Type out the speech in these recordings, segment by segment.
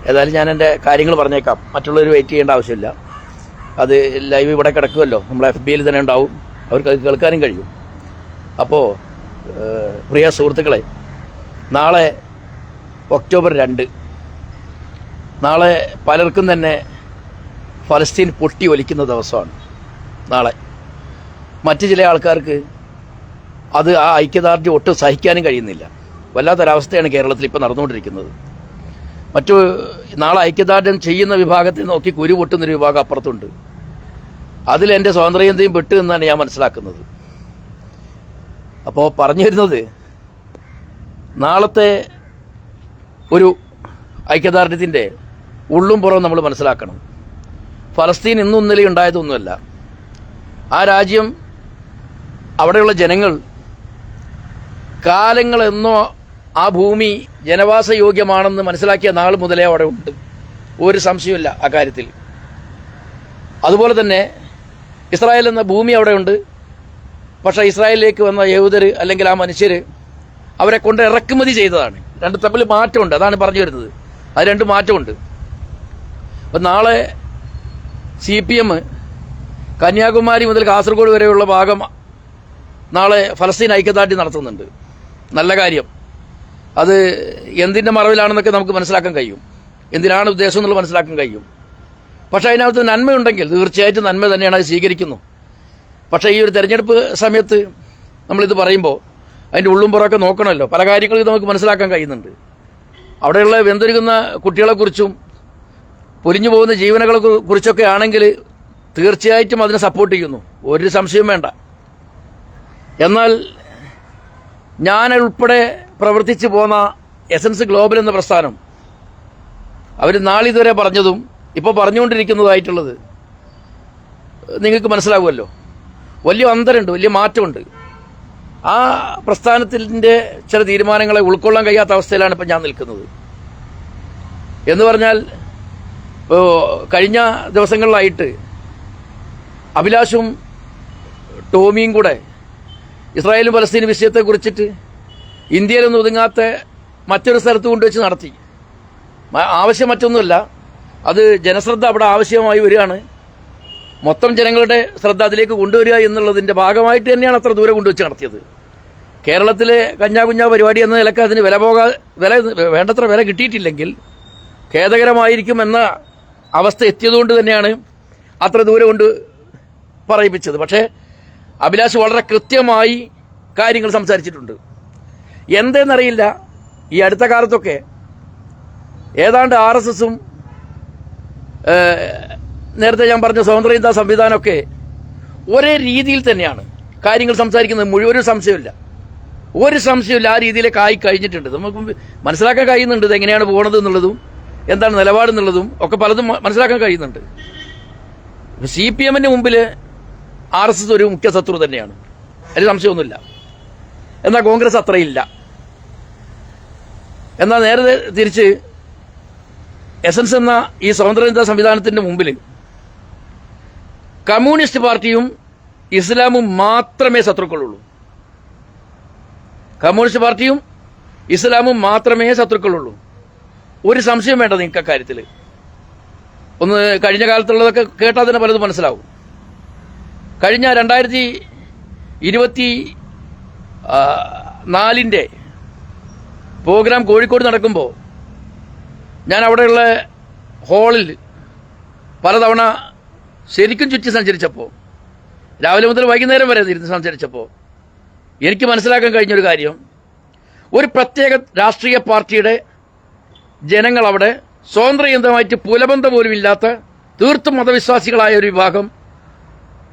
ഏതായാലും ഞാൻ എൻ്റെ കാര്യങ്ങൾ പറഞ്ഞേക്കാം, മറ്റുള്ളവർ വെയിറ്റ് ചെയ്യേണ്ട ആവശ്യമില്ല. അത് ലൈവ് ഇവിടെ കിടക്കുമല്ലോ, നമ്മളെ FB-യിൽ തന്നെ ഉണ്ടാവും, അവർക്ക് അത് കേൾക്കാനും കഴിയും. അപ്പോൾ പ്രിയ സുഹൃത്തുക്കളെ, നാളെ ഒക്ടോബർ 2, നാളെ പലർക്കും തന്നെ ഫലസ്തീൻ പൊട്ടി ഒലിക്കുന്ന ദിവസമാണ് നാളെ. മറ്റ് ചില ആൾക്കാർക്ക് അത് ആ ഐക്യദാർഢ്യം ഒട്ടും സഹിക്കാനും കഴിയുന്നില്ല. വല്ലാത്തൊരവസ്ഥയാണ് കേരളത്തിൽ ഇപ്പോൾ നടന്നുകൊണ്ടിരിക്കുന്നത്. നാളെ ഐക്യദാർഢ്യം ചെയ്യുന്ന വിഭാഗത്തിൽ നോക്കി കുരു പൊട്ടുന്നൊരു വിഭാഗം അപ്പുറത്തുണ്ട്. അതിൽ എൻ്റെ സ്വാതന്ത്ര്യതയും പെട്ടു എന്നാണ് ഞാൻ മനസ്സിലാക്കുന്നത്. അപ്പോൾ പറഞ്ഞു വരുന്നത്, നാളത്തെ ഒരു ഐക്യദാർഢ്യത്തിൻ്റെ ഉള്ളും പുറവും നമ്മൾ മനസ്സിലാക്കണം. ഫലസ്തീൻ ഇന്നും ഇന്നലെ ഉണ്ടായതൊന്നുമല്ല. ആ രാജ്യം, അവിടെയുള്ള ജനങ്ങൾ കാലങ്ങളെന്നോ ആ ഭൂമി ജനവാസയോഗ്യമാണെന്ന് മനസ്സിലാക്കിയ നാൾ മുതലേ അവിടെ ഉണ്ട്. ഒരു സംശയമില്ല അക്കാര്യത്തിൽ. അതുപോലെ തന്നെ ഇസ്രായേൽ എന്ന ഭൂമി അവിടെ ഉണ്ട്. പക്ഷേ ഇസ്രായേലിലേക്ക് വന്ന യഹൂദർ അല്ലെങ്കിൽ ആ മനുഷ്യർ അവരെ കൊണ്ട് ഇറക്കുമതി ചെയ്തതാണ്. രണ്ട് തമ്മിൽ മാറ്റമുണ്ട്, അതാണ് പറഞ്ഞു വരുന്നത്. അത് രണ്ട് മാറ്റമുണ്ട്. അപ്പം നാളെ CPM കന്യാകുമാരി മുതൽ കാസർഗോഡ് വരെയുള്ള ഭാഗം നാളെ ഫലസ്തീൻ ഐക്യദാർഢ്യം നടത്തുന്നുണ്ട്. നല്ല കാര്യം. അത് എന്തിൻ്റെ മറവിലാണെന്നൊക്കെ നമുക്ക് മനസ്സിലാക്കാൻ കഴിയും, എന്തിനാണ് ഉദ്ദേശം എന്നുള്ളത് മനസ്സിലാക്കാൻ കഴിയും. പക്ഷേ അതിനകത്ത് നന്മയുണ്ടെങ്കിൽ തീർച്ചയായിട്ടും നന്മ തന്നെയാണ്, അത് സ്വീകരിക്കുന്നു. പക്ഷേ ഈ ഒരു തെരഞ്ഞെടുപ്പ് സമയത്ത് നമ്മളിത് പറയുമ്പോൾ അതിൻ്റെ ഉള്ളും പുറമൊക്കെ നോക്കണമല്ലോ. പല കാര്യങ്ങളും നമുക്ക് മനസ്സിലാക്കാൻ കഴിയുന്നുണ്ട്. അവിടെയുള്ള വെന്തൊരുകുന്ന കുട്ടികളെക്കുറിച്ചും പൊലിഞ്ഞു പോകുന്ന ജീവനുകളെ കുറിച്ചൊക്കെ ആണെങ്കിൽ തീർച്ചയായിട്ടും അതിനെ സപ്പോർട്ട് ചെയ്യുന്നു, ഒരു സംശയവും വേണ്ട. എന്നാൽ ഞാനുൾപ്പെടെ പ്രവർത്തിച്ചു പോന്ന എസൻസ് ഗ്ലോബൽ എന്ന പ്രസ്ഥാനം, അവർ നാളിതുവരെ പറഞ്ഞതും ഇപ്പോൾ പറഞ്ഞുകൊണ്ടിരിക്കുന്നതായിട്ടുള്ളത് നിങ്ങൾക്ക് മനസ്സിലാകുമല്ലോ. വലിയ അന്തരമുണ്ട്, വലിയ മാറ്റമുണ്ട്. ആ പ്രസ്ഥാനത്തിൻ്റെ ചില തീരുമാനങ്ങളെ ഉൾക്കൊള്ളാൻ കഴിയാത്ത അവസ്ഥയിലാണ് ഇപ്പം ഞാൻ നിൽക്കുന്നത്. എന്ന് പറഞ്ഞാൽ, ഇപ്പോൾ കഴിഞ്ഞ ദിവസങ്ങളിലായിട്ട് അഭിലാഷും ടോമിയും കൂടെ ഇസ്രായേലും പലസ്തീനും വിഷയത്തെക്കുറിച്ചിട്ട് ഇന്ത്യയിലൊന്നും ഒതുങ്ങാത്ത മറ്റൊരു സ്ഥലത്ത് കൊണ്ടുവച്ച് നടത്തി. ആവശ്യം മറ്റൊന്നുമല്ല, അത് ജനശ്രദ്ധ അവിടെ ആവശ്യമായി വരികയാണ്. മൊത്തം ജനങ്ങളുടെ ശ്രദ്ധ അതിലേക്ക് കൊണ്ടുവരിക എന്നുള്ളതിൻ്റെ ഭാഗമായിട്ട് തന്നെയാണ് അത്ര ദൂരം കൊണ്ടുവച്ച് നടത്തിയത്. കേരളത്തിലെ കഞ്ഞാകുഞ്ഞാ പരിപാടി എന്ന നിലക്ക് അതിന് വേണ്ടത്ര വില കിട്ടിയിട്ടില്ലെങ്കിൽ ഖേദകരമായിരിക്കും എന്ന അവസ്ഥ എത്തിയതുകൊണ്ട് തന്നെയാണ് അത്ര ദൂരം കൊണ്ട് പറയിപ്പിച്ചത്. പക്ഷേ അഭിലാഷ് വളരെ കൃത്യമായി കാര്യങ്ങൾ സംസാരിച്ചിട്ടുണ്ട്. എന്തെന്നറിയില്ല, ഈ അടുത്ത കാലത്തൊക്കെ ഏതാണ്ട് RSSും നേരത്തെ ഞാൻ പറഞ്ഞ സ്വതന്ത്രചിന്താ സംവിധാനമൊക്കെ ഒരേ രീതിയിൽ തന്നെയാണ് കാര്യങ്ങൾ സംസാരിക്കുന്നത്. മുഴുവൻ സംശയമില്ല, ഒരു സംശയമില്ല, ആ രീതിയിലേക്ക് ആയി കഴിഞ്ഞിട്ടുണ്ട്. നമുക്ക് മനസ്സിലാക്കാൻ കഴിയുന്നുണ്ട് ഇതെങ്ങനെയാണ് പോകുന്നത് എന്നുള്ളതും എന്താണ് നിലപാടെന്നുള്ളതും ഒക്കെ പലതും മനസ്സിലാക്കാൻ കഴിയുന്നുണ്ട്. CPMൻ്റെ മുമ്പിൽ RSS ഒരു മുഖ്യ ശത്രു തന്നെയാണ്, അതിൽ സംശയമൊന്നുമില്ല. എന്നാൽ കോൺഗ്രസ് അത്രയില്ല. എന്നാൽ നേരെ തിരിച്ച് എസൻസ് എന്ന ഈ സ്വതന്ത്രചിന്താ സംവിധാനത്തിൻ്റെ മുമ്പിൽ കമ്മ്യൂണിസ്റ്റ് പാർട്ടിയും ഇസ്ലാമും മാത്രമേ ശത്രുക്കളുള്ളൂ. കമ്മ്യൂണിസ്റ്റ് പാർട്ടിയും ഇസ്ലാമും മാത്രമേ ശത്രുക്കളുള്ളൂ. ഒരു സംശയം വേണ്ട നിങ്ങൾക്ക് അക്കാര്യത്തിൽ. ഒന്ന് കഴിഞ്ഞ കാലത്തുള്ളതൊക്കെ കേട്ടാൽ തന്നെ പലതും മനസ്സിലാവും. കഴിഞ്ഞ 2024 പ്രോഗ്രാം കോഴിക്കോട് നടക്കുമ്പോൾ ഞാൻ അവിടെയുള്ള ഹാളിൽ പലതവണ ശരിക്കും ചുറ്റി സഞ്ചരിച്ചപ്പോൾ, രാവിലെ മുതൽ വൈകുന്നേരം വരെ ഇരുന്ന് സഞ്ചരിച്ചപ്പോൾ എനിക്ക് മനസ്സിലാക്കാൻ കഴിഞ്ഞൊരു കാര്യം, ഒരു പ്രത്യേക രാഷ്ട്രീയ പാർട്ടിയുടെ ജനങ്ങൾ അവിടെ സ്വതന്ത്രചിന്തമായിട്ട് പുലബന്ധം പോലും ഇല്ലാത്ത തീർത്തും മതവിശ്വാസികളായ ഒരു വിഭാഗം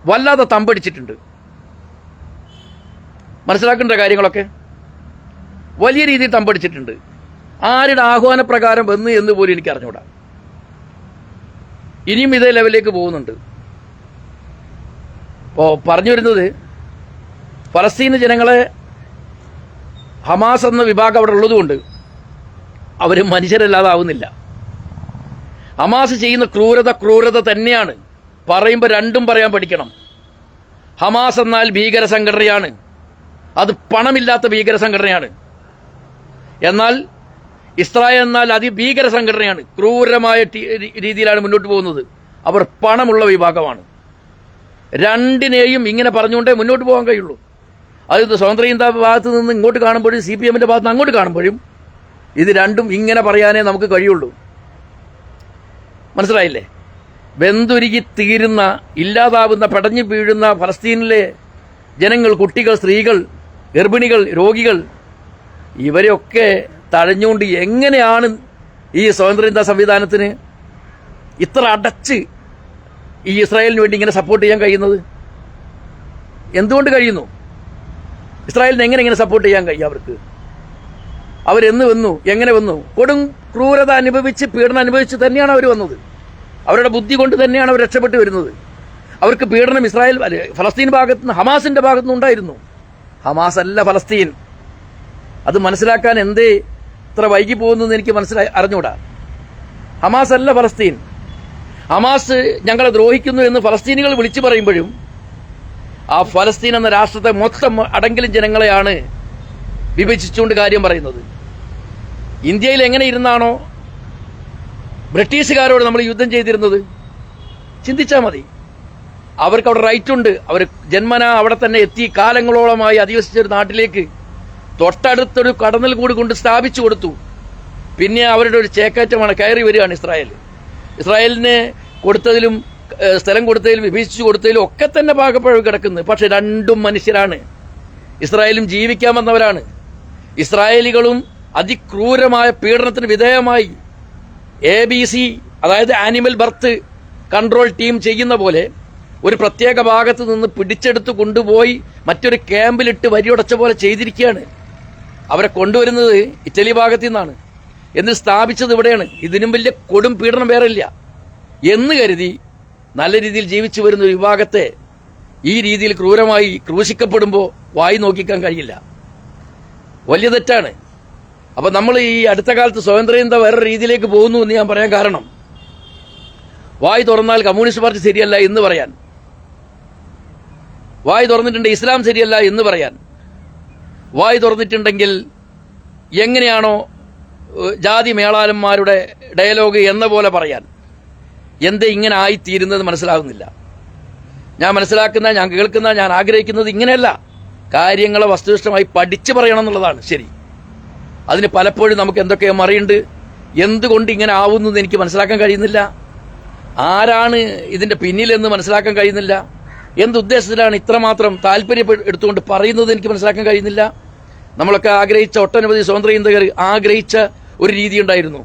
വല്ലാതെ തമ്പടിച്ചിട്ടുണ്ട്. മനസ്സിലാക്കേണ്ട കാര്യങ്ങളൊക്കെ വലിയ രീതിയിൽ തമ്പടിച്ചിട്ടുണ്ട്. ആരുടെ ആഹ്വാനപ്രകാരം വന്നു എന്ന് പോലും എനിക്ക് അറിഞ്ഞൂടാ. ഇനിയും ഇതേ ലെവലിലേക്ക് പോകുന്നുണ്ട്. അപ്പോൾ പറഞ്ഞു വരുന്നത്, ഫലസ്തീൻ ജനങ്ങളെ ഹമാസ് എന്ന വിഭാഗം അവിടെ ഉള്ളതുകൊണ്ട് അവർ മനുഷ്യരല്ലാതാവുന്നില്ല. ഹമാസ് ചെയ്യുന്ന ക്രൂരത തന്നെയാണ്. പറയുമ്പോൾ രണ്ടും പറയാൻ പഠിക്കണം. ഹമാസ് എന്നാൽ ഭീകര സംഘടനയാണ്, അത് പണമില്ലാത്ത ഭീകര സംഘടനയാണ്. എന്നാൽ ഇസ്രായേൽ എന്നാൽ അതിഭീകര സംഘടനയാണ്, ക്രൂരമായ രീതിയിലാണ് മുന്നോട്ട് പോകുന്നത്. അവർ പണമുള്ള വിഭാഗമാണ്. രണ്ടിനെയും ഇങ്ങനെ പറഞ്ഞുകൊണ്ടേ മുന്നോട്ട് പോകാൻ കഴിയുള്ളൂ. അത് സ്വതന്ത്ര ഇന്ത്യ ഭാഗത്ത് നിന്ന് ഇങ്ങോട്ട് കാണുമ്പോഴും CPM-ന്റെ ഭാഗത്ത് നിന്ന് അങ്ങോട്ട് കാണുമ്പോഴും ഇത് രണ്ടും ഇങ്ങനെ പറയാനേ നമുക്ക് കഴിയുള്ളൂ. മനസ്സിലായില്ലേ? വെന്തുരുകി തീരുന്ന, ഇല്ലാതാവുന്ന, പടഞ്ഞു വീഴുന്ന ഫലസ്തീനിലെ ജനങ്ങൾ, കുട്ടികൾ, സ്ത്രീകൾ, ഗർഭിണികൾ, രോഗികൾ, ഇവരെയൊക്കെ തഴഞ്ഞുകൊണ്ട് എങ്ങനെയാണ് ഈ സ്വതന്ത്ര ഇന്ത്യ സംവിധാനത്തിന് ഇത്ര അടച്ച് ഈ ഇസ്രായേലിന് വേണ്ടി ഇങ്ങനെ സപ്പോർട്ട് ചെയ്യാൻ കഴിയുന്നത്? എന്തുകൊണ്ട് കഴിയുന്നു? ഇസ്രായേലിന് എങ്ങനെ സപ്പോർട്ട് ചെയ്യാൻ കഴിയും? അവരെന്ന് വന്നു, എങ്ങനെ വന്നു? കൊടും ക്രൂരത അനുഭവിച്ച്, പീഡനം അനുഭവിച്ച് തന്നെയാണ് അവർ വന്നത്. അവരുടെ ബുദ്ധി കൊണ്ട് തന്നെയാണ് അവർ രക്ഷപ്പെട്ട് വരുന്നത്. അവർക്ക് പീഡനം ഫലസ്തീൻ ഭാഗത്തുനിന്ന്, ഹമാസിന്റെ ഭാഗത്തുനിന്ന് ഉണ്ടായിരുന്നു. ഹമാസ് അല്ല ഫലസ്തീൻ. അത് മനസ്സിലാക്കാൻ എന്തേ ഇത്ര വൈകി പോകുന്നതെന്ന് എനിക്ക് അറിഞ്ഞൂടാ. ഹമാസ് അല്ല ഫലസ്തീൻ. ഹമാസ് ഞങ്ങളെ ദ്രോഹിക്കുന്നു എന്ന് ഫലസ്തീനികൾ വിളിച്ചു പറയുമ്പോഴും ആ ഫലസ്തീൻ എന്ന രാഷ്ട്രത്തെ മൊത്തം അടങ്കലും ജനങ്ങളെയാണ് വിഭജിച്ചുകൊണ്ട് കാര്യം പറയുന്നത്. ഇന്ത്യയിൽ എങ്ങനെ ഇരുന്നാണോ ബ്രിട്ടീഷുകാരോട് നമ്മൾ യുദ്ധം ചെയ്തിരുന്നത്, ചിന്തിച്ചാൽ മതി. അവർക്ക് അവിടെ റൈറ്റ് ഉണ്ട്. അവർ ജന്മന അവിടെ തന്നെ എത്തി കാലങ്ങളോളമായി അധിവസിച്ചൊരു നാട്ടിലേക്ക് തൊട്ടടുത്തൊരു കടന്നൽ കൂടി കൊണ്ട് സ്ഥാപിച്ചു കൊടുത്തു. പിന്നെ അവരുടെ ഒരു ചേക്കേറ്റമാണ്, കയറി വരികയാണ് ഇസ്രായേലിന് കൊടുത്തതിലും സ്ഥലം കൊടുത്തതിലും വിഭജിച്ചു കൊടുത്തതിലും ഒക്കെ തന്നെ പാകപ്പഴവ് കിടക്കുന്നത്. പക്ഷെ രണ്ടും മനുഷ്യരാണ്. ഇസ്രായേലും ജീവിക്കാൻ വന്നവരാണ്. ഇസ്രായേലികളും അതിക്രൂരമായ പീഡനത്തിന് വിധേയമായി ABC, അതായത് ആനിമൽ ബർത്ത് കൺട്രോൾ ടീം ചെയ്യുന്ന പോലെ ഒരു പ്രത്യേക ഭാഗത്ത് നിന്ന് പിടിച്ചെടുത്ത് കൊണ്ടുപോയി മറ്റൊരു ക്യാമ്പിലിട്ട് വരിയുടച്ച പോലെ ചെയ്തിരിക്കുകയാണ്. അവരെ കൊണ്ടുവരുന്നത് ഇറ്റലി ഭാഗത്തു നിന്നാണ്, എന്നിട്ട് സ്ഥാപിച്ചത് ഇവിടെയാണ്. ഇതിനും വലിയ കൊടും പീഡനം വേറെ ഇല്ല എന്ന് കരുതി നല്ല രീതിയിൽ ജീവിച്ചു വരുന്ന ഒരു വിഭാഗത്തെ ഈ രീതിയിൽ ക്രൂരമായി ക്രൂശിക്കപ്പെടുമ്പോൾ വായി നോക്കിക്കാൻ കഴിയില്ല. വലിയ തെറ്റാണ്. അപ്പൊ നമ്മൾ ഈ അടുത്ത കാലത്ത് സ്വതന്ത്ര ഇന്ത്യ വേറെ രീതിയിലേക്ക് പോകുന്നു എന്ന് ഞാൻ പറയാൻ കാരണം, വായി തുറന്നാൽ കമ്മ്യൂണിസ്റ്റ് പാർട്ടി ശരിയല്ല എന്ന് പറയാൻ, വായി തുറന്നിട്ടുണ്ട് ഇസ്ലാം ശരിയല്ല എന്ന് പറയാൻ, വായി തുറന്നിട്ടുണ്ടെങ്കിൽ എങ്ങനെയാണോ ജാതി മേളാലന്മാരുടെ ഡയലോഗ് എന്ന പോലെ പറയാൻ, എന്തേ ഇങ്ങനെ ആയിത്തീരുന്നത് മനസ്സിലാകുന്നില്ല. ഞാൻ കേൾക്കുന്ന, ഞാൻ ആഗ്രഹിക്കുന്നത് ഇങ്ങനെയല്ല. കാര്യങ്ങളെ വസ്തുനിഷ്ഠമായി പഠിച്ചു പറയണം എന്നുള്ളതാണ് ശരി. അതിന് പലപ്പോഴും നമുക്ക് എന്തൊക്കെയോ മറിയുണ്ട്. എന്തുകൊണ്ട് ഇങ്ങനെ ആവുന്നത് എനിക്ക് മനസ്സിലാക്കാൻ കഴിയുന്നില്ല. ആരാണ് ഇതിന്റെ പിന്നിലെന്ന് മനസ്സിലാക്കാൻ കഴിയുന്നില്ല. എന്തുദ്ദേശത്തിലാണ് ഇത്രമാത്രം താല്പര്യം എടുത്തുകൊണ്ട് പറയുന്നത് എനിക്ക് മനസ്സിലാക്കാൻ കഴിയുന്നില്ല. നമ്മളൊക്കെ ആഗ്രഹിച്ച, ഒട്ടനവധി സ്വതന്ത്ര ഇന്ത്യക്കാർ ആഗ്രഹിച്ച ഒരു രീതി ഉണ്ടായിരുന്നു.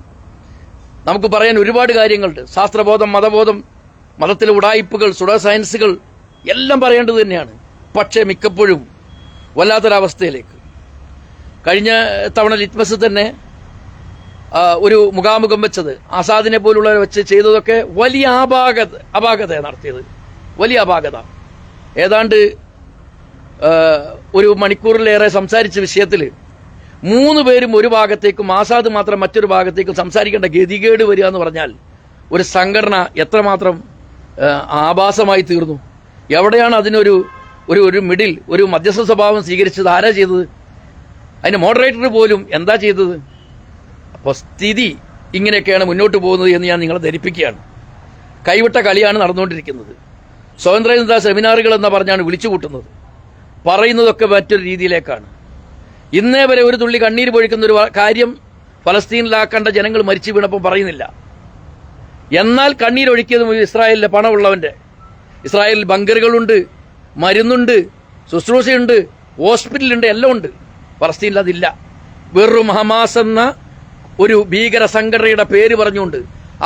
നമുക്ക് പറയാൻ ഒരുപാട് കാര്യങ്ങളുണ്ട്. ശാസ്ത്രബോധം, മതബോധം, മതത്തിലെ ഉടായിപ്പുകൾ, സുഡോ സയൻസുകൾ എല്ലാം പറയേണ്ടത് തന്നെയാണ്. പക്ഷേ മിക്കപ്പോഴും വല്ലാത്തൊരവസ്ഥയിലേക്ക്. കഴിഞ്ഞ തവണ ലിറ്റ്മസ് തന്നെ ഒരു മുഖാമുഖം വെച്ചത്, ആസാദിനെ പോലുള്ളവരെ വെച്ച് ചെയ്തതൊക്കെ വലിയ അപാകത നടത്തിയത്, വലിയ അപാകത. ഏതാണ്ട് ഒരു മണിക്കൂറിലേറെ സംസാരിച്ച വിഷയത്തിൽ 3 പേരും ഒരു ഭാഗത്തേക്കും ആസാദ് മാത്രം മറ്റൊരു ഭാഗത്തേക്കും സംസാരിക്കേണ്ട ഗതികേട് വരിക എന്ന് പറഞ്ഞാൽ ഒരു സംഘടന എത്രമാത്രം ആഭാസമായി തീർന്നു. എവിടെയാണ് അതിനൊരു ഒരു മിഡിൽ, ഒരു മധ്യസ്ഥ സ്വഭാവം സ്വീകരിച്ചത്? ആരാ ചെയ്തത്? അതിന് മോഡറേറ്റർ പോലും എന്താ ചെയ്തത്? അപ്പോൾ സ്ഥിതി ഇങ്ങനെയൊക്കെയാണ് മുന്നോട്ട് പോകുന്നത് എന്ന് ഞാൻ നിങ്ങളെ ധരിപ്പിക്കുകയാണ്. കൈവിട്ട കളിയാണ് നടന്നുകൊണ്ടിരിക്കുന്നത്. സ്വതന്ത്ര ഇന്ത്യ സെമിനാറുകൾ എന്ന് പറഞ്ഞാണ് വിളിച്ചു കൂട്ടുന്നത്. പറയുന്നതൊക്കെ മറ്റൊരു രീതിയിലേക്കാണ്. ഇന്നേ വരെ ഒരു തുള്ളി കണ്ണീര് പൊഴിക്കുന്ന ഒരു കാര്യം ഫലസ്തീനിലാക്കേണ്ട ജനങ്ങൾ മരിച്ചു വീണപ്പോൾ പറയുന്നില്ല. എന്നാൽ കണ്ണീരൊഴുക്കിയതും ഇസ്രായേലിലെ പണമുള്ളവന്റെ. ഇസ്രായേലിൽ ബങ്കറുകളുണ്ട്, മരുന്നുണ്ട്, ശുശ്രൂഷയുണ്ട്, ഹോസ്പിറ്റലുണ്ട്, എല്ലാം ഉണ്ട്. ഫലസ്തീനിൽ അതില്ല. വെറും ഹമാസ് എന്ന ഒരു ഭീകര സംഘടനയുടെ പേര് പറഞ്ഞുകൊണ്ട്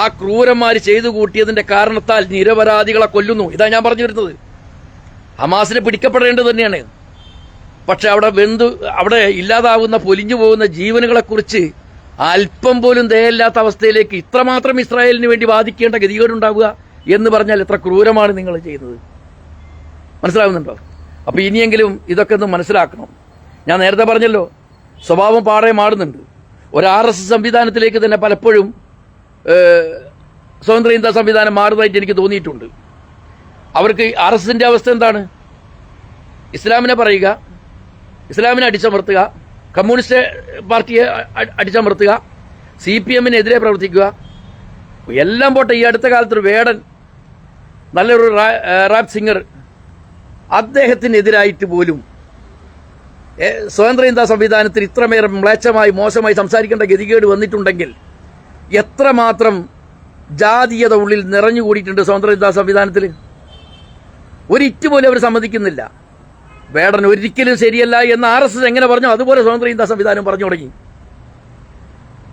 ആ ക്രൂരന്മാർ ചെയ്തു കൂട്ടിയതിന്റെ കാരണത്താൽ നിരപരാധികളെ കൊല്ലുന്നു. ഇതാ ഞാൻ പറഞ്ഞു വരുന്നത്. ഹമാസിനെ പിടിക്കപ്പെടേണ്ടത് തന്നെയാണ്. പക്ഷെ അവിടെ ഇല്ലാതാവുന്ന, പൊലിഞ്ഞു പോകുന്ന ജീവനുകളെക്കുറിച്ച് അല്പം പോലും ദയയില്ലാത്ത അവസ്ഥയിലേക്ക് ഇത്രമാത്രം ഇസ്രായേലിന് വേണ്ടി വാദിക്കേണ്ട ഗതികേടുണ്ടാവുക എന്ന് പറഞ്ഞാൽ എത്ര ക്രൂരമാണ് നിങ്ങൾ ചെയ്യുന്നത്. മനസ്സിലാവുന്നുണ്ടോ? അപ്പൊ ഇനിയെങ്കിലും ഇതൊക്കെ ഒന്ന് മനസ്സിലാക്കണം. ഞാൻ നേരത്തെ പറഞ്ഞല്ലോ, സ്വഭാവം പാടെ മാറുന്നുണ്ട്. ഒരു RSS സംവിധാനത്തിലേക്ക് തന്നെ പലപ്പോഴും സ്വതന്ത്ര ഇന്ത്യ സംവിധാനം മാറുന്നതായിട്ട് എനിക്ക് തോന്നിയിട്ടുണ്ട്. അവർക്ക് RSSന്റെ അവസ്ഥ എന്താണ്? ഇസ്ലാമിനെ പറയുക, ഇസ്ലാമിനെ അടിച്ചമർത്തുക, കമ്മ്യൂണിസ്റ്റ് പാർട്ടിയെ അടിച്ചമർത്തുക, CPM-നെതിരെ പ്രവർത്തിക്കുക, എല്ലാം പോട്ടെ. ഈ അടുത്ത കാലത്തൊരു വേടൻ, നല്ലൊരു റാപ്പ് സിംഗർ, അദ്ദേഹത്തിനെതിരായിട്ട് പോലും സ്വതന്ത്ര ഇന്ത്യ സംവിധാനത്തിൽ ഇത്രമേറെ മ്ലേച്ഛമായി മോശമായി സംസാരിക്കേണ്ട ഗതികേട് വന്നിട്ടുണ്ടെങ്കിൽ എത്രമാത്രം ജാതീയത ഉള്ളിൽ നിറഞ്ഞുകൂടിയിട്ടുണ്ട് സ്വതന്ത്ര ഇന്ത്യ സംവിധാനത്തിൽ. ഒരിറ്റ് പോലും അവർ സമ്മതിക്കുന്നില്ല. വേടൻ ഒരിക്കലും ശരിയല്ല എന്ന് RSS എങ്ങനെ പറഞ്ഞു, അതുപോലെ സ്വതന്ത്ര ഇന്ത്യ സംവിധാനം പറഞ്ഞു തുടങ്ങി.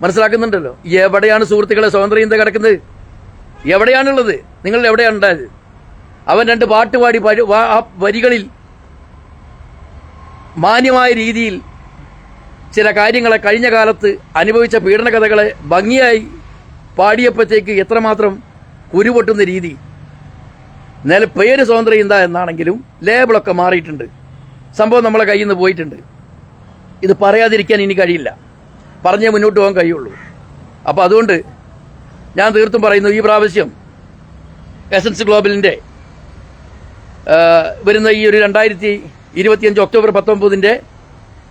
മനസ്സിലാക്കുന്നുണ്ടല്ലോ. എവിടെയാണ് സുഹൃത്തുക്കളെ സ്വതന്ത്ര ഇന്ത്യ കിടക്കുന്നത്? എവിടെയാണുള്ളത്? നിങ്ങൾ എവിടെയാണ് ഉണ്ടായത്? അവൻ 2 പാട്ട് പാടി ആ വരികളിൽ മാന്യമായ രീതിയിൽ ചില കാര്യങ്ങളെ, കഴിഞ്ഞ കാലത്ത് അനുഭവിച്ച പീഡന കഥകളെ ഭംഗിയായി പാടിയപ്പോഴത്തേക്ക് എത്രമാത്രം കുരുപൊട്ടുന്ന രീതി. പേര് സ്വതന്ത്ര ഇന്ത്യ എന്നാണെങ്കിലും ലേബിളൊക്കെ മാറിയിട്ടുണ്ട്. സംഭവം നമ്മളെ കയ്യിൽ നിന്ന് പോയിട്ടുണ്ട്. ഇത് പറയാതിരിക്കാൻ ഇനി കഴിയില്ല, പറഞ്ഞേ മുന്നോട്ട് പോകാൻ കഴിയുള്ളൂ. അപ്പോൾ അതുകൊണ്ട് ഞാൻ തീർത്തും പറയുന്നു, ഈ പ്രാവശ്യം എസൻസ് ഗ്ലോബലിൻ്റെ വരുന്ന ഈ ഒരു 2025 ഒക്ടോബർ 19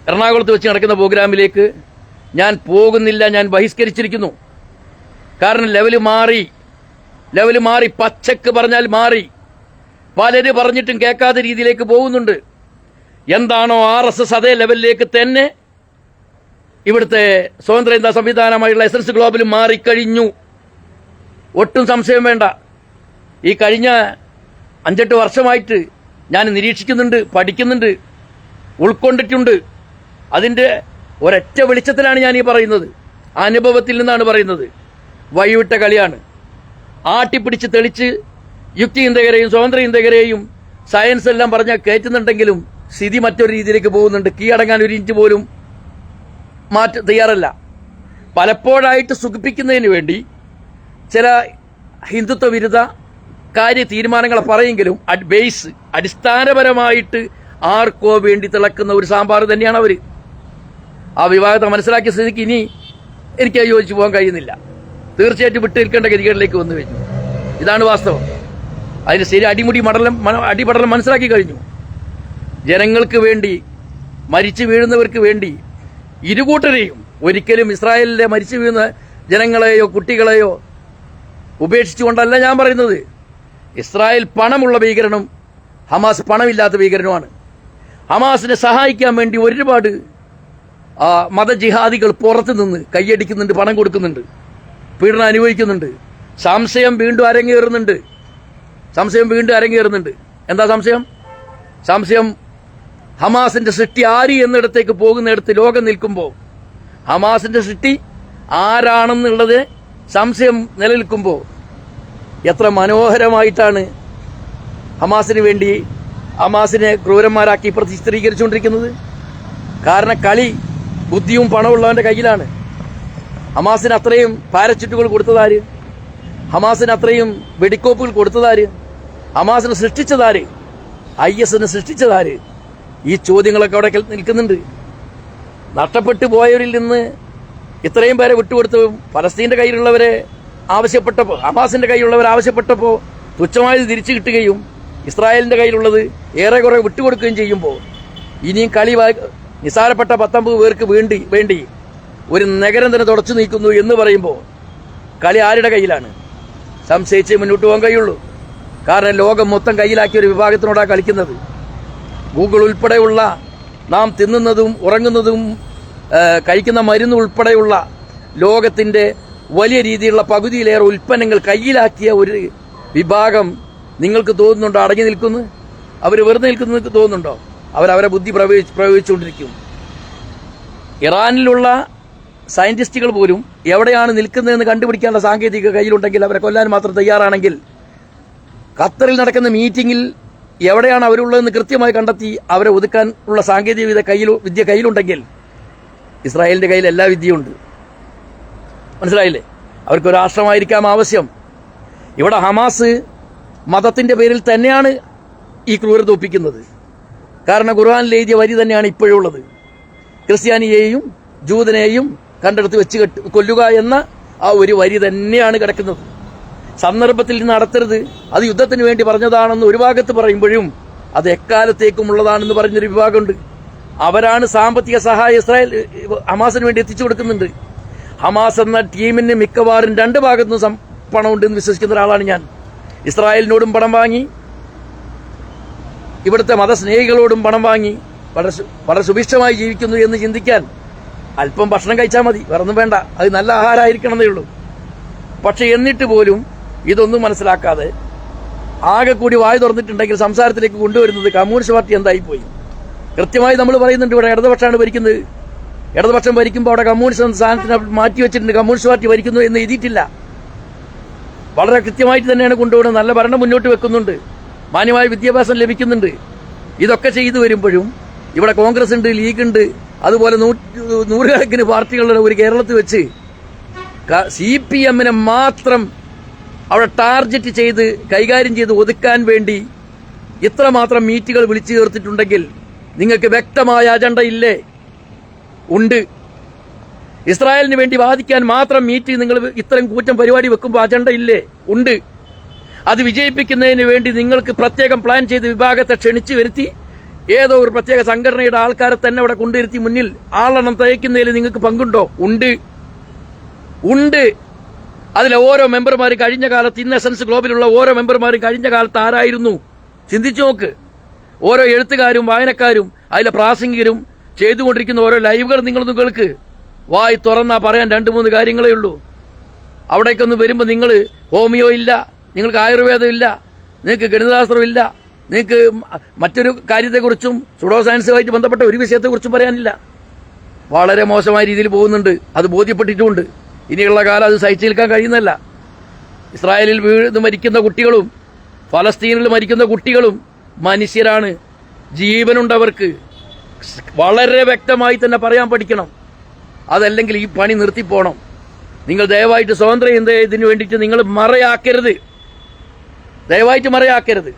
എറണാകുളത്ത് വെച്ച് നടക്കുന്ന പ്രോഗ്രാമിലേക്ക് ഞാൻ പോകുന്നില്ല. ഞാൻ ബഹിഷ്കരിച്ചിരിക്കുന്നു. കാരണം ലെവല് മാറി, പച്ചക്ക് പറഞ്ഞാൽ മാറി. പലര് പറഞ്ഞിട്ടും കേൾക്കാത്ത രീതിയിലേക്ക് പോകുന്നുണ്ട്. എന്താണോ RSS അതേ ലെവലിലേക്ക് തന്നെ ഇവിടുത്തെ സ്വതന്ത്ര ഇന്ത്യ സംവിധാനമായുള്ള എസൻസ് ഗ്ലോബൽ മാറിക്കഴിഞ്ഞു. ഒട്ടും സംശയം വേണ്ട. ഈ കഴിഞ്ഞ 5-8 വർഷമായിട്ട് ഞാൻ നിരീക്ഷിക്കുന്നുണ്ട്, പഠിക്കുന്നുണ്ട്, ഉൾക്കൊണ്ടിട്ടുണ്ട്. അതിൻ്റെ ഒരൊറ്റ വെളിച്ചത്തിലാണ് ഞാൻ ഈ പറയുന്നത്. അനുഭവത്തിൽ നിന്നാണ് പറയുന്നത്. വഴിവിട്ട കളിയാണ്. ആട്ടിപ്പിടിച്ച് തെളിച്ച് യുക്തി ഇന്ത്യകരെയും സ്വതന്ത്ര ഇന്ത്യകരെയും സയൻസ് എല്ലാം പറഞ്ഞാൽ കയറ്റുന്നുണ്ടെങ്കിലും സ്ഥിതി മറ്റൊരു രീതിയിലേക്ക് പോകുന്നുണ്ട്. കീഴടങ്ങാൻ ഒരു ഇഞ്ച് പോലും തയ്യാറല്ല. പലപ്പോഴായിട്ട് സുഖിപ്പിക്കുന്നതിന് വേണ്ടി ചില ഹിന്ദുത്വ വിരുദ്ധ കാര്യ തീരുമാനങ്ങൾ പറയെങ്കിലും അടിസ്ഥാനപരമായിട്ട് ആർക്കോ വേണ്ടി തിളക്കുന്ന ഒരു സാമ്പാർ തന്നെയാണ് അവർ. ആ വിഭാഗത്തെ മനസ്സിലാക്കിയ സ്ഥിതിക്ക് ഇനി എനിക്ക് യോജിച്ചു പോകാൻ കഴിയുന്നില്ല. തീർച്ചയായിട്ടും വിട്ടു നിൽക്കേണ്ട ഗതികളിലേക്ക് വന്നു കഴിഞ്ഞു. ഇതാണ് വാസ്തവം. അതിന് ശരി അടിപടലം മനസ്സിലാക്കി കഴിഞ്ഞു. ജനങ്ങൾക്ക് വേണ്ടി, മരിച്ചു വീഴുന്നവർക്ക് വേണ്ടി ഇരുകൂട്ടരെയും ഒരിക്കലും ഇസ്രായേലിലെ മരിച്ചു വീഴുന്ന ജനങ്ങളെയോ കുട്ടികളെയോ ഉപേക്ഷിച്ചുകൊണ്ടല്ല ഞാൻ പറയുന്നത്. ഇസ്രായേൽ പണമുള്ള ഭീകരനും ഹമാസ് പണമില്ലാത്ത ഭീകരനുമാണ്. ഹമാസിനെ സഹായിക്കാൻ വേണ്ടി ഒരുപാട് മതജിഹാദികൾ പുറത്തു നിന്ന് കൈയടിക്കുന്നുണ്ട്, പണം കൊടുക്കുന്നുണ്ട്, പീഡനം അനുഭവിക്കുന്നുണ്ട്. സംശയം വീണ്ടും അരങ്ങേറുന്നുണ്ട്. എന്താ സംശയം? ഹമാസിന്റെ സൃഷ്ടി ആര് എന്നിടത്തേക്ക് പോകുന്നിടത്ത് ലോകം നിൽക്കുമ്പോൾ, ഹമാസിന്റെ സൃഷ്ടി ആരാണെന്നുള്ളത് സംശയം നിലനിൽക്കുമ്പോൾ എത്ര മനോഹരമായിട്ടാണ് ഹമാസിന് വേണ്ടി ഹമാസിനെ ക്രൂരന്മാരാക്കി ചിത്രീകരിച്ചുകൊണ്ടിരിക്കുന്നത്. കാരണം കളി ബുദ്ധിയും പണമുള്ളവന്റെ കയ്യിലാണ്. ഹമാസിന് അത്രയും പാരച്യൂട്ടുകൾ കൊടുത്തതാര്? ഹമാസിന് അത്രയും വെടിക്കോപ്പുകൾ കൊടുത്തതാര്? ഹമാസിനെ സൃഷ്ടിച്ചതാര്? IS-നെ സൃഷ്ടിച്ചതാര്? ഈ ചോദ്യങ്ങളൊക്കെ അവിടെ നിൽക്കുന്നുണ്ട്. നഷ്ടപ്പെട്ടു പോയവരിൽ നിന്ന് ഇത്രയും പേരെ വിട്ടുകൊടുത്ത് ഫലസ്തീന്റെ കയ്യിലുള്ളവരെ ആവശ്യപ്പെട്ടപ്പോൾ, ഹമാസിന്റെ കയ്യിലുള്ളവർ ആവശ്യപ്പെട്ടപ്പോൾ തുച്ഛമായത് തിരിച്ചു കിട്ടുകയും ഇസ്രായേലിന്റെ കയ്യിലുള്ളത് ഏറെക്കുറെ വിട്ടുകൊടുക്കുകയും ചെയ്യുമ്പോൾ ഇനിയും കളി നിസാരപ്പെട്ട 19 പേർക്ക് വേണ്ടി ഒരു നഗരം തന്നെ തുടച്ചു നീക്കുന്നു എന്ന് പറയുമ്പോൾ കളി ആരുടെ കയ്യിലാണ്? സംശയിച്ചേ മുന്നോട്ട് പോകാൻ കഴിയുള്ളൂ. കാരണം ലോകം മൊത്തം കയ്യിലാക്കിയ ഒരു വിഭാഗത്തിനോടാണ് കളിക്കുന്നത്. ഗൂഗിൾ ഉൾപ്പെടെയുള്ള നാം തിന്നുന്നതും ഉറങ്ങുന്നതും കഴിക്കുന്ന മരുന്ന് ഉൾപ്പെടെയുള്ള ലോകത്തിൻ്റെ വലിയ രീതിയിലുള്ള പകുതിയിലേറെ ഉൽപ്പന്നങ്ങൾ കയ്യിലാക്കിയ ഒരു വിഭാഗം നിങ്ങൾക്ക് തോന്നുന്നുണ്ടോ അടങ്ങി നിൽക്കുന്നു? അവർ വെറുതെ നിൽക്കുന്നു തോന്നുന്നുണ്ടോ? അവരവരെ ബുദ്ധി പ്രയോഗിച്ചുകൊണ്ടിരിക്കും. ഇറാനിലുള്ള സയന്റിസ്റ്റുകൾ പോലും എവിടെയാണ് നിൽക്കുന്നതെന്ന് കണ്ടുപിടിക്കാനുള്ള സാങ്കേതിക കയ്യിലുണ്ടെങ്കിൽ അവരെ കൊല്ലാൻ മാത്രം തയ്യാറാണെങ്കിൽ, ഖത്തറിൽ നടക്കുന്ന മീറ്റിംഗിൽ എവിടെയാണ് അവരുള്ളതെന്ന് കൃത്യമായി കണ്ടെത്തി അവരെ ഒതുക്കാൻ ഉള്ള സാങ്കേതിക വിദ്യ കയ്യിലുണ്ടെങ്കിൽ ഇസ്രായേലിന്റെ കയ്യിൽ എല്ലാ വിദ്യയുണ്ട്. മനസ്സിലായില്ലേ? അവർക്ക് രാഷ്ട്രമായിരിക്കാം ആവശ്യം. ഇവിടെ ഹമാസ് മതത്തിന്റെ പേരിൽ തന്നെയാണ് ഈ ക്രൂരത ഒപ്പിക്കുന്നത്. കാരണം ഖുർആനിൽ എഴുതിയ വരി തന്നെയാണ് ഇപ്പോഴുള്ളത്. ക്രിസ്ത്യാനിയെയും ജൂതനെയും കണ്ടെടുത്ത് വെച്ച് കൊല്ലുക എന്ന ആ ഒരു വരി തന്നെയാണ് കിടക്കുന്നത്. സന്ദർഭത്തിൽ നടത്തരുത്, അത് യുദ്ധത്തിന് വേണ്ടി പറഞ്ഞതാണെന്ന് ഒരു ഭാഗത്ത് പറയുമ്പോഴും അത് എക്കാലത്തേക്കും ഉള്ളതാണെന്ന് പറഞ്ഞൊരു വിഭാഗമുണ്ട്. അവരാണ് സാമ്പത്തിക സഹായം ഇസ്രായേൽ ഹമാസിന് വേണ്ടി എത്തിച്ചു കൊടുക്കുന്നുണ്ട്. ഹമാസ് എന്ന ടീമിന് മിക്കവാറും രണ്ട് ഭാഗത്തുനിന്നും പണമുണ്ടെന്ന് വിശ്വസിക്കുന്ന ഒരാളാണ് ഞാൻ. ഇസ്രായേലിനോടും പണം വാങ്ങി, ഇവിടുത്തെ മതസ്നേഹികളോടും പണം വാങ്ങി വളരെ സുഭിക്ഷമായി ജീവിക്കുന്നു എന്ന് ചിന്തിക്കാൻ അല്പം ഭക്ഷണം കഴിച്ചാൽ മതി, വേറൊന്നും വേണ്ട. അത് നല്ല ആഹാരമായിരിക്കണമെന്നേ ഉള്ളൂ. പക്ഷെ എന്നിട്ട് പോലും ഇതൊന്നും മനസ്സിലാക്കാതെ ആകെ കൂടി വായ തുറന്നിട്ടുണ്ടെങ്കിൽ സംസാരത്തിലേക്ക് കൊണ്ടുവരുന്നത് കമ്മ്യൂണിസ്റ്റ് പാർട്ടി എന്തായിപ്പോയി. കൃത്യമായി നമ്മൾ പറയുന്നുണ്ട്, ഇവിടെ ഇടതുപക്ഷമാണ് ഭരിക്കുന്നത്. ഇടതുപക്ഷം ഭരിക്കുമ്പോൾ അവിടെ കമ്മ്യൂണിസ്റ്റ് എന്ന സ്ഥാനത്തിന് മാറ്റി വെച്ചിട്ടുണ്ട്. കമ്മ്യൂണിസ്റ്റ് പാർട്ടി ഭരിക്കുന്നു എന്ന് എഴുതിയിട്ടില്ല. വളരെ കൃത്യമായിട്ട് തന്നെയാണ് കൊണ്ടുപോകുന്നത്. നല്ല ഭരണം മുന്നോട്ട് വെക്കുന്നുണ്ട്, മാന്യമായ വിദ്യാഭ്യാസം ലഭിക്കുന്നുണ്ട്. ഇതൊക്കെ ചെയ്തു വരുമ്പോഴും ഇവിടെ കോൺഗ്രസ് ഉണ്ട്, ലീഗ് ഉണ്ട്, അതുപോലെ നൂറുകണക്കിന് പാർട്ടികളുടെ ഒരു കേരളത്തിൽ വെച്ച് CPM-നെ മാത്രം അവിടെ ടാർഗറ്റ് ചെയ്ത് കൈകാര്യം ചെയ്ത് ഒതുക്കാൻ വേണ്ടി ഇത്രമാത്രം മീറ്റുകൾ വിളിച്ചു ചേർത്തിട്ടുണ്ടെങ്കിൽ നിങ്ങൾക്ക് വ്യക്തമായ അജണ്ട ഇല്ലേ? ഉണ്ട്. ഇസ്രായേലിന് വേണ്ടി വാദിക്കാൻ മാത്രം മീറ്റ് നിങ്ങൾ ഇത്രയും കൂറ്റം പരിപാടി വെക്കുമ്പോൾ അജണ്ട ഇല്ലേ? ഉണ്ട്. അത് വിജയിപ്പിക്കുന്നതിന് വേണ്ടി നിങ്ങൾക്ക് പ്രത്യേകം പ്ലാൻ ചെയ്ത് വിഭാഗത്തെ ക്ഷണിച്ചു വരുത്തി ഏതോ ഒരു പ്രത്യേക സംഘടനയുടെ ആൾക്കാരെ തന്നെ അവിടെ കൊണ്ടുവരുത്തി മുന്നിൽ ആളെണ്ണം തയ്ക്കുന്നതിൽ നിങ്ങൾക്ക് പങ്കുണ്ടോ? ഉണ്ട്. ഉണ്ട്. അതിലെ ഓരോ മെമ്പർമാരും കഴിഞ്ഞ കാലത്ത് ഇൻ എസൻസ് ഗ്ലോബിലുള്ള ഓരോ മെമ്പർമാരും കഴിഞ്ഞ കാലത്ത് ആരായിരുന്നു? ചിന്തിച്ചു നോക്ക്. ഓരോ എഴുത്തുകാരും വായനക്കാരും അതിലെ പ്രാസംഗികരും ചെയ്തുകൊണ്ടിരിക്കുന്ന ഓരോ ലൈവുകൾ നിങ്ങളൊന്ന് കേൾക്ക്. വായി തുറന്നാ പറയാൻ 2-3 കാര്യങ്ങളേ ഉള്ളൂ. അവിടേക്കൊന്ന് വരുമ്പോൾ നിങ്ങൾ ഹോമിയോ ഇല്ല, നിങ്ങൾക്ക് ആയുർവേദം ഇല്ല, നിങ്ങൾക്ക് ഗണിതശാസ്ത്രം ഇല്ല, നിങ്ങൾക്ക് മറ്റൊരു കാര്യത്തെക്കുറിച്ചും സുഡോ സയൻസുമായിട്ട് ബന്ധപ്പെട്ട ഒരു വിഷയത്തെക്കുറിച്ചും പറയാനില്ല. വളരെ മോശമായ രീതിയിൽ പോകുന്നുണ്ട്. അത് ബോധ്യപ്പെട്ടിട്ടുമുണ്ട്. ഇനിയുള്ള കാലം അത് സഹിച്ചു നിൽക്കാൻ കഴിയുന്നതല്ല. ഇസ്രായേലിൽ വീണ് മരിക്കുന്ന കുട്ടികളും ഫലസ്തീനിൽ മരിക്കുന്ന കുട്ടികളും മനുഷ്യരാണ്, ജീവനുണ്ടവർക്ക്. വളരെ വ്യക്തമായി തന്നെ പറയാൻ പഠിക്കണം. അതല്ലെങ്കിൽ ഈ പണി നിർത്തിപ്പോണം. നിങ്ങൾ ദയവായിട്ട് സ്വതന്ത്ര ഇതിനു വേണ്ടിയിട്ട് നിങ്ങൾ മറയാക്കരുത്, ദയവായിട്ട് മറയാക്കരുത്.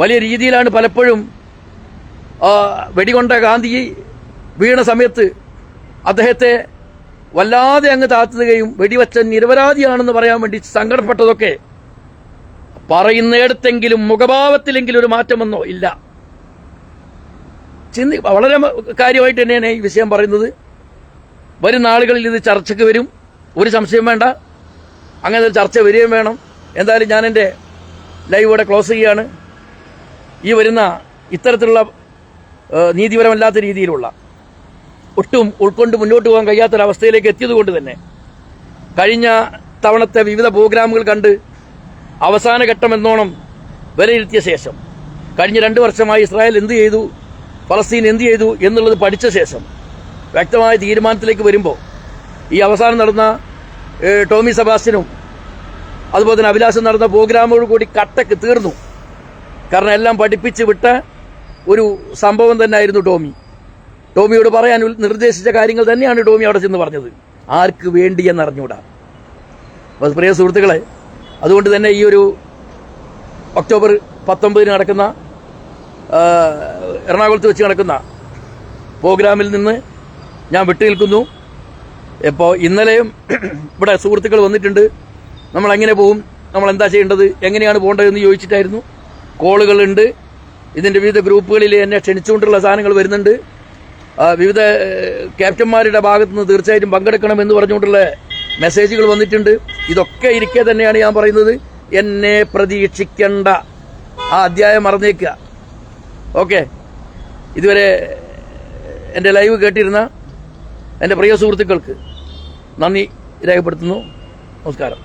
വലിയ രീതിയിലാണ് പലപ്പോഴും വെടികൊണ്ട ഗാന്ധി വീണ സമയത്ത് അദ്ദേഹത്തെ വല്ലാതെ അങ്ങ് താത്തുകയും വെടിവെച്ച നിരപരാധിയാണെന്ന് പറയാൻ വേണ്ടി സങ്കടപ്പെട്ടതൊക്കെ പറയുന്നിടത്തെങ്കിലും മുഖഭാവത്തിലെങ്കിലും ഒരു മാറ്റം വന്നോ? ഇല്ല. വളരെ കാര്യമായിട്ട് തന്നെയാണ് ഈ വിഷയം പറയുന്നത്. വരും നാളുകളിൽ ഇത് ചർച്ചയ്ക്ക് വരും, ഒരു സംശയം വേണ്ട. അങ്ങനെ ഒരു ചർച്ച വരികയും വേണം. എന്തായാലും ഞാൻ എൻ്റെ ലൈവ് ഇവിടെ ക്ലോസ് ചെയ്യുകയാണ്. ഈ വരുന്ന ഇത്തരത്തിലുള്ള നീതിപരമല്ലാത്ത രീതിയിലുള്ള ഒട്ടും ഉൾക്കൊണ്ട് മുന്നോട്ട് പോകാൻ കഴിയാത്തൊരവസ്ഥയിലേക്ക് എത്തിയതുകൊണ്ട് തന്നെ കഴിഞ്ഞ തവണത്തെ വിവിധ പ്രോഗ്രാമുകൾ കണ്ട് അവസാന ഘട്ടമെന്നോണം വിലയിരുത്തിയ ശേഷം കഴിഞ്ഞ 2 വർഷമായി ഇസ്രായേൽ എന്ത് ചെയ്തു, ഫലസ്തീൻ എന്ത് ചെയ്തു എന്നുള്ളത് പഠിച്ച ശേഷം വ്യക്തമായ തീരുമാനത്തിലേക്ക് വരുമ്പോൾ ഈ അവസാനം നടന്ന ടോമി സെബാസ്റ്റ്യനും അതുപോലെ തന്നെ അഭിലാഷം നടന്ന പ്രോഗ്രാമുകൾ കൂടി കട്ടക്ക് തീർന്നു. കാരണം എല്ലാം പഠിപ്പിച്ച് വിട്ട ഒരു സംഭവം തന്നെയായിരുന്നു ടോമിയോട് പറയാൻ നിർദ്ദേശിച്ച കാര്യങ്ങൾ തന്നെയാണ് ടോമി അവിടെ ചെന്ന് പറഞ്ഞത്. ആർക്ക് വേണ്ടി എന്നറിഞ്ഞൂടാ. പ്രിയ സുഹൃത്തുക്കളെ, അതുകൊണ്ട് തന്നെ ഈ ഒരു ഒക്ടോബർ 19 നടക്കുന്ന എറണാകുളത്ത് വെച്ച് നടക്കുന്ന പ്രോഗ്രാമിൽ നിന്ന് ഞാൻ വിട്ടുനിൽക്കുന്നു. ഇപ്പോൾ ഇന്നലെയും ഇവിടെ സുഹൃത്തുക്കൾ വന്നിട്ടുണ്ട്. നമ്മൾ എങ്ങനെ പോകും, നമ്മൾ എന്താ ചെയ്യേണ്ടത്, എങ്ങനെയാണ് പോകേണ്ടതെന്ന് ചോദിച്ചിട്ടായിരുന്നു. കോളുകളുണ്ട്. ഇതിൻ്റെ വിവിധ ഗ്രൂപ്പുകളിൽ എന്നെ ക്ഷണിച്ചുകൊണ്ടുള്ള സാധനങ്ങൾ വരുന്നുണ്ട്. വിവിധ ക്യാപ്റ്റന്മാരുടെ ഭാഗത്തുനിന്ന് തീർച്ചയായിട്ടും പങ്കെടുക്കണമെന്ന് പറഞ്ഞുകൊണ്ടുള്ള മെസ്സേജുകൾ വന്നിട്ടുണ്ട്. ഇതൊക്കെ ഇരിക്കെ തന്നെയാണ് ഞാൻ പറയുന്നത്, എന്നെ പ്രതീക്ഷിക്കേണ്ട. ആ അധ്യായം മറന്നേക്കുക. ഓക്കെ. ഇതുവരെ എൻ്റെ ലൈവ് കേട്ടിരുന്ന എൻ്റെ പ്രിയ സുഹൃത്തുക്കൾക്ക് നന്ദി രേഖപ്പെടുത്തുന്നു. നമസ്കാരം.